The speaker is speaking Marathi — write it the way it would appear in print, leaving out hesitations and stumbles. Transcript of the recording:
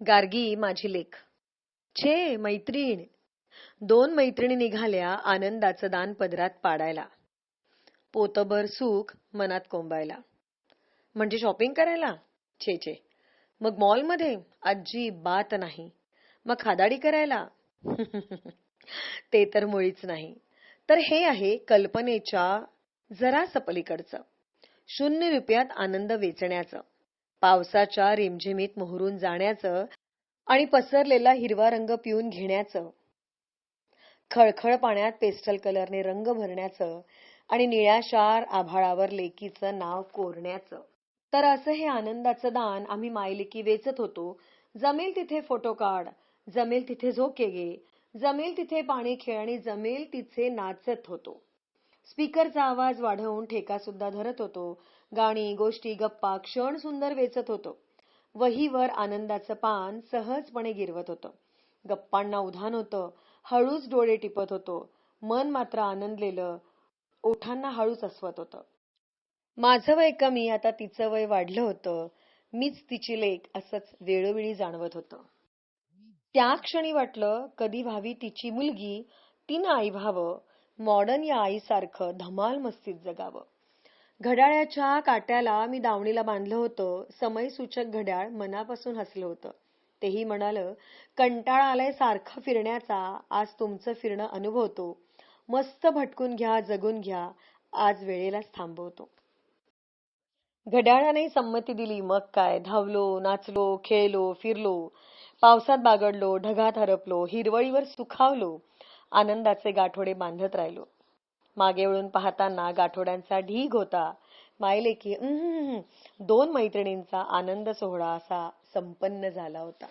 गार्गी माझी लेक. छे मैत्रीण. दोन मैत्रिणी निघाल्या आनंदाचं दान पदरात पाडायला. पोतभर सुख मनात कोंबायला. म्हणजे शॉपिंग करायला? छे छे. मग मॉलमध्ये? अजिबात नाही. मग खादाडी करायला? ते तर मुळीच नाही. तर हे आहे कल्पनेच्या जरासं पलीकडचं. 0 रुपयात आनंद वेचण्याचं, पावसाच्या रिमझिमीत मोहरून जाण्याचं आणि पसरलेला हिरवा रंग पिऊन घेण्याचं, खळखळ पाण्यात पेस्टल कलरने रंग भरण्याचं आणि निळ्याशार आभाळावर लेकीचं नाव कोरण्याचं. तर असं हे आनंदाचं दान आम्ही मायलेकी वेचत होतो. जमेल तिथे फोटो काढ, जमेल तिथे झोके घे, जमेल तिथे पाणी खेळ आणि जमेल तिथे नाचत होतो. स्पीकरचा आवाज वाढवून ठेका सुद्धा धरत होतो. गाणी, गोष्टी, गप्पा क्षण सुंदर वेचत होतो. वहीवर आनंदाचं पान सहजपणे गिरवत होतं. गप्पांना उधाण होतं. हळूच डोळे टिपत होतो. मन मात्र आनंदलेलं ओठांना हळूच अस्वत होतं. माझं वय कमी, आता तिचं वय वाढलं होतं. मीच तिची लेक असंच वेळोवेळी जाणवत होतं. त्या क्षणी वाटलं कधी व्हावी तिची मुलगी, तिनं आई व्हावं, मॉडर्न या आईसारखं धमाल मस्तीत जगावं. घड्याळाच्या काट्याला मी दावणीला बांधलं होतं. समयसूचक घड्याळ मनापासून हसलं होतं. तेही म्हणालं, कंटाळा आलाय सारखं फिरण्याचा, आज तुमचं फिरणं अनुभवतो. मस्त भटकून घ्या, जगून घ्या, आज वेळेलाच थांबवतो. घड्याळाने संमती दिली. मग काय, धावलो, नाचलो, खेळलो, फिरलो, पावसात बागडलो, ढगात हरपलो, हिरवळीवर सुखावलो, आनंदाचे गाठोडे बांधत राहिलो. मागे वळून पाहताना गाठोड्यांचा ढीग होता. मायलेकी दोन मैत्रिणींचा आनंद सोहळा असा संपन्न झाला होता.